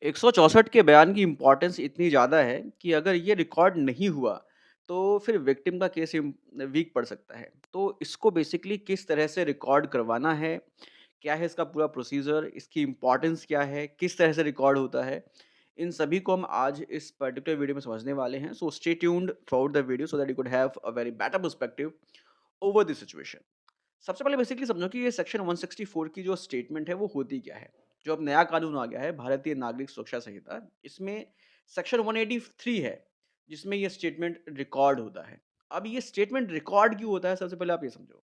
164 के बयान की इम्पोर्टेंस इतनी ज़्यादा है कि अगर ये रिकॉर्ड नहीं हुआ, तो फिर विक्टिम का केस वीक पड़ सकता है। तो इसको बेसिकली किस तरह से रिकॉर्ड करवाना है, क्या है इसका पूरा प्रोसीजर, इसकी इम्पोर्टेंस क्या है, किस तरह से रिकॉर्ड होता है, इन सभी को हम आज इस पर्टिकुलर वीडियो में समझने वाले हैं। So stay tuned throughout the video so that you could have a very better perspective over this situation. सबसे पहले बेसिकली समझो कि ये सेक्शन 164 की जो स्टेटमेंट है वो होती क्या है। जो अब नया कानून आ गया है भारतीय नागरिक सुरक्षा संहिता, इसमें सेक्शन 183 है जिसमें ये स्टेटमेंट रिकॉर्ड होता है। अब ये स्टेटमेंट रिकॉर्ड क्यों होता है, सबसे पहले आप ये समझो।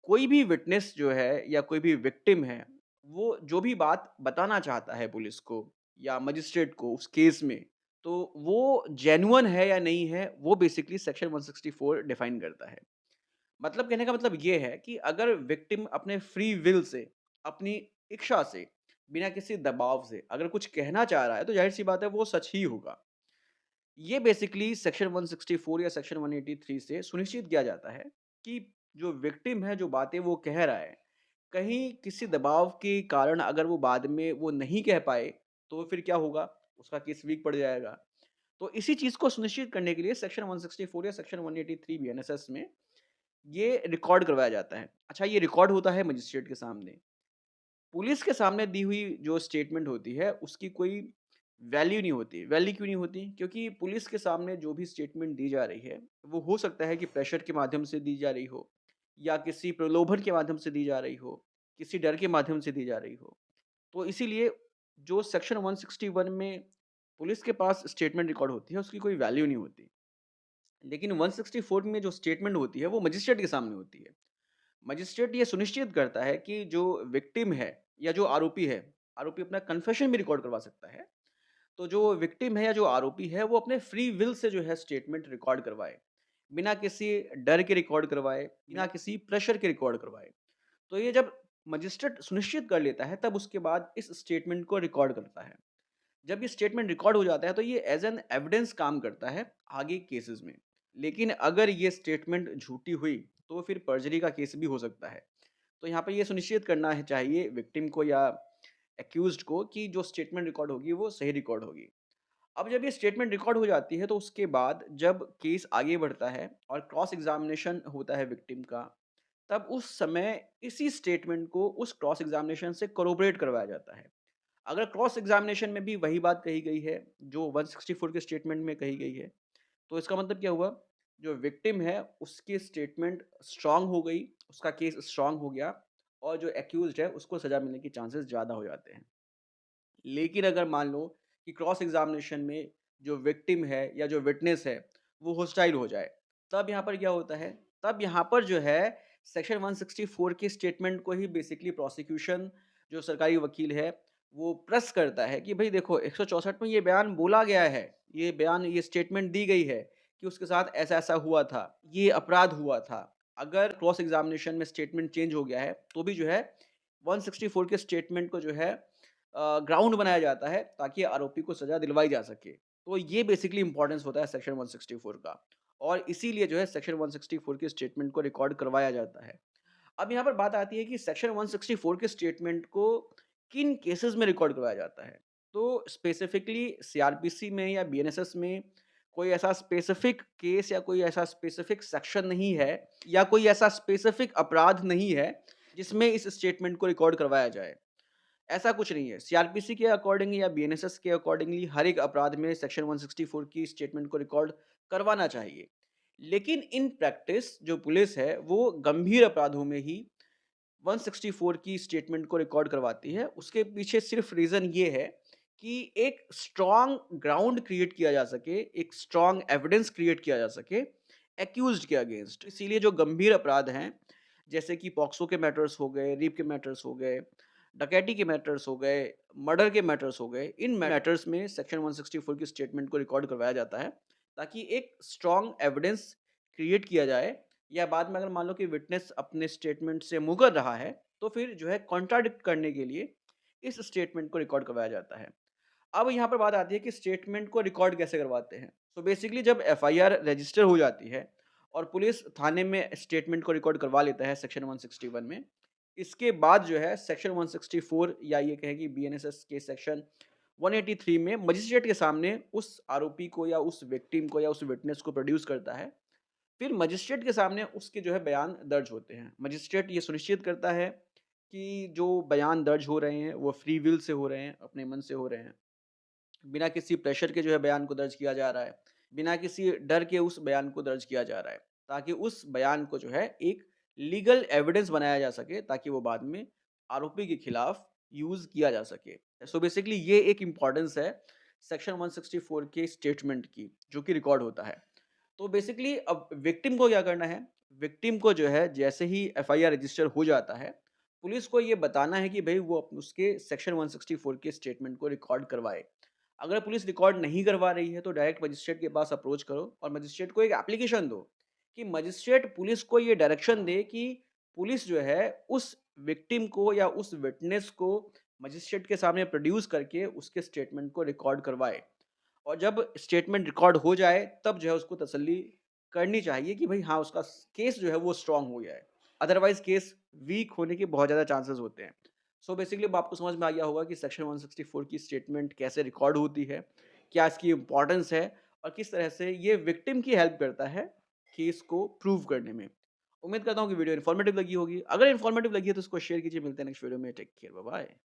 कोई भी विटनेस जो है या कोई भी विक्टिम है, वो जो भी बात बताना चाहता है पुलिस को या मजिस्ट्रेट को उस केस में, तो वो जेन्युइन है या नहीं है, वो बेसिकली सेक्शन 164 डिफाइन करता है। मतलब कहने का मतलब ये है कि अगर विक्टिम अपने फ्री विल से, अपनी इच्छा से, बिना किसी दबाव से अगर कुछ कहना चाह रहा है, तो ज़ाहिर-सी बात है वो सच ही होगा। ये बेसिकली सेक्शन 164 या सेक्शन 183 से सुनिश्चित किया जाता है कि जो विक्टिम है, जो बातें वो कह रहा है, कहीं किसी दबाव के कारण अगर वो बाद में वो नहीं कह पाए, तो फिर क्या होगा? उसका केस वीक पड़ जाएगा। तो इसी चीज़ को सुनिश्चित करने के लिए सेक्शन 164 या सेक्शन 183 बीएनएसएस में ये रिकॉर्ड करवाया जाता है। अच्छा, ये रिकॉर्ड होता है मजिस्ट्रेट के सामने। पुलिस के सामने दी हुई जो स्टेटमेंट होती है, उसकी कोई वैल्यू नहीं होती। वैल्यू क्यों नहीं होती? क्योंकि पुलिस के सामने जो भी स्टेटमेंट दी जा रही है, वो हो सकता है कि प्रेशर के माध्यम से दी जा रही हो या किसी प्रलोभन के माध्यम से दी जा रही हो, किसी डर के माध्यम से दी जा रही हो। तो इसीलिए जो सेक्शन 161 में पुलिस के पास स्टेटमेंट रिकॉर्ड होती है, उसकी कोई वैल्यू नहीं होती। लेकिन 164 में जो स्टेटमेंट होती है, वो मजिस्ट्रेट के सामने होती है। मजिस्ट्रेट ये सुनिश्चित करता है कि जो विक्टिम है या जो आरोपी है, आरोपी अपना कन्फेशन भी रिकॉर्ड करवा सकता है। तो जो विक्टिम है या जो आरोपी है, वो अपने फ्री विल से जो है स्टेटमेंट रिकॉर्ड करवाए। बिना किसी डर के रिकॉर्ड करवाए, बिना किसी प्रेशर के रिकॉर्ड करवाए। तो ये जब मजिस्ट्रेट सुनिश्चित कर लेता है, तब उसके बाद इस स्टेटमेंट को रिकॉर्ड करता है। जब ये स्टेटमेंट रिकॉर्ड हो जाता है, तो ये एज़ एन एविडेंस काम करता है आगे केसेज़ में। लेकिन अगर ये स्टेटमेंट झूठी हुई, तो फिर पर्जरी का केस भी हो सकता है। तो यहाँ पे ये सुनिश्चित करना है चाहिए विक्टिम को या एक्यूज़्ड को कि जो स्टेटमेंट रिकॉर्ड होगी, वो सही रिकॉर्ड होगी। अब जब ये स्टेटमेंट रिकॉर्ड हो जाती है, तो उसके बाद जब केस आगे बढ़ता है और क्रॉस एग्ज़ामिनेशन होता है विक्टिम का, तब उस समय इसी स्टेटमेंट को उस क्रॉस एग्ज़ामिनेशन से कोरॉबोरेट करवाया जाता है। अगर क्रॉस एग्ज़ामिनेशन में भी वही बात कही गई है, जो 164 के स्टेटमेंट में कही गई है, तो इसका मतलब क्या हुआ? जो विक्टिम है, उसकी स्टेटमेंट स्ट्रॉन्ग हो गई, उसका केस स्ट्रॉन्ग हो गया और जो एक्यूज़्ड है, उसको सज़ा मिलने के चांसेस ज़्यादा हो जाते हैं। लेकिन अगर मान लो कि क्रॉस एग्ज़ामिनेशन में जो विक्टिम है या जो विटनेस है, वो होस्टाइल हो जाए, तब यहाँ पर क्या होता है? तब यहाँ पर जो है सेक्शन 164 की स्टेटमेंट को ही बेसिकली प्रोसिक्यूशन, जो सरकारी वकील है, वो प्रेस करता है कि भई देखो 164 में ये बयान बोला गया है, ये बयान, ये स्टेटमेंट दी गई है कि उसके साथ ऐसा-ऐसा हुआ था, ये अपराध हुआ था। अगर क्रॉस एग्ज़ामिनेशन में स्टेटमेंट चेंज हो गया है, तो भी जो है 164 के स्टेटमेंट को जो है ग्राउंड बनाया जाता है ताकि आरोपी को सज़ा दिलवाई जा सके। तो ये बेसिकली इम्पोर्टेंस होता है सेक्शन 164 का और इसीलिए जो है सेक्शन 164 के स्टेटमेंट को रिकॉर्ड करवाया जाता है। अब यहाँ पर बात आती है कि सेक्शन 164 के स्टेटमेंट को किन केसेज़ में रिकॉर्ड करवाया जाता है। तो स्पेसिफिकली सीआरपीसी में या बीएनएसएस में कोई ऐसा स्पेसिफिक केस या कोई ऐसा स्पेसिफिक सेक्शन नहीं है या कोई ऐसा स्पेसिफिक अपराध नहीं है, जिसमें इस स्टेटमेंट को रिकॉर्ड करवाया जाए। ऐसा कुछ नहीं है। सीआरपीसी के अकॉर्डिंग या बीएनएसएस के अकॉर्डिंगली हर एक अपराध में सेक्शन 164 की स्टेटमेंट को रिकॉर्ड करवाना चाहिए। लेकिन इन प्रैक्टिस जो पुलिस है, वो गंभीर अपराधों में ही 164 की स्टेटमेंट को रिकॉर्ड करवाती है। उसके पीछे सिर्फ रीज़न ये है कि एक स्ट्रॉन्ग ग्राउंड क्रिएट किया जा सके, एक स्ट्रॉन्ग एविडेंस क्रिएट किया जा सके एक्यूज़्ड के अगेंस्ट। इसीलिए जो गंभीर अपराध हैं, जैसे कि पॉक्सो के मैटर्स हो गए, रेप के मैटर्स हो गए, डकैती के मैटर्स हो गए, मर्डर के मैटर्स हो गए, इन मैटर्स में सेक्शन 164 की स्टेटमेंट को रिकॉर्ड करवाया जाता है, ताकि एक स्ट्रॉन्ग एविडेंस क्रिएट किया जाए या बाद में अगर मान लो कि विटनेस अपने स्टेटमेंट से मुकर रहा है, तो फिर जो है कॉन्ट्राडिक्ट करने के लिए इस स्टेटमेंट को रिकॉर्ड करवाया जाता है। अब यहाँ पर बात आती है कि स्टेटमेंट को रिकॉर्ड कैसे करवाते हैं। तो बेसिकली जब एफआईआर रजिस्टर हो जाती है और पुलिस थाने में स्टेटमेंट को रिकॉर्ड करवा लेता है सेक्शन 161 में, इसके बाद जो है सेक्शन 164 या ये कहें कि बीएनएसएस के सेक्शन 183 में मजिस्ट्रेट के सामने उस आरोपी को या उस विक्टिम को या उस विटनेस को प्रोड्यूस करता है। फिर मजिस्ट्रेट के सामने उसके जो है बयान दर्ज होते हैं। मजिस्ट्रेट ये सुनिश्चित करता है कि जो बयान दर्ज हो रहे हैं वो फ्री विल से हो रहे हैं, अपने मन से हो रहे हैं। बिना किसी प्रेशर के जो है बयान को दर्ज किया जा रहा है, बिना किसी डर के उस बयान को दर्ज किया जा रहा है, ताकि उस बयान को जो है एक लीगल एविडेंस बनाया जा सके ताकि वो बाद में आरोपी के खिलाफ यूज़ किया जा सके। सो बेसिकली ये एक इम्पोर्टेंस है सेक्शन 164 के स्टेटमेंट की, जो कि रिकॉर्ड होता है। तो बेसिकली अब विक्टिम को क्या करना है? विक्टिम को जो है जैसे ही एफआईआर रजिस्टर हो जाता है, पुलिस को ये बताना है कि भई वो उसके सेक्शन 164 के स्टेटमेंट को रिकॉर्ड करवाए। अगर पुलिस रिकॉर्ड नहीं करवा रही है तो डायरेक्ट मजिस्ट्रेट के पास अप्रोच करो और मजिस्ट्रेट को एक एप्लीकेशन दो कि मजिस्ट्रेट पुलिस को ये डायरेक्शन दे कि पुलिस जो है उस विक्टिम को या उस विटनेस को मजिस्ट्रेट के सामने प्रोड्यूस करके उसके स्टेटमेंट को रिकॉर्ड करवाए। और जब स्टेटमेंट रिकॉर्ड हो जाए तब जो है उसको तसल्ली करनी चाहिए कि भाई हाँ, उसका केस जो है वो स्ट्रांग हो गया है। अदरवाइज़ केस वीक होने के बहुत ज़्यादा चांसेस होते हैं। सो बेसिकली अब आपको समझ में आ गया होगा कि सेक्शन 164 की स्टेटमेंट कैसे रिकॉर्ड होती है, क्या इसकी इम्पोर्टेंस है और किस तरह से ये विक्टिम की हेल्प करता है केस को प्रूव करने में। उम्मीद करता हूँ कि वीडियो इन्फॉर्मेटिव लगी होगी। अगर इन्फॉर्मेटिव लगी है तो इसको शेयर कीजिए। मिलते हैं नेक्स्ट वीडियो में। Take care, bye bye.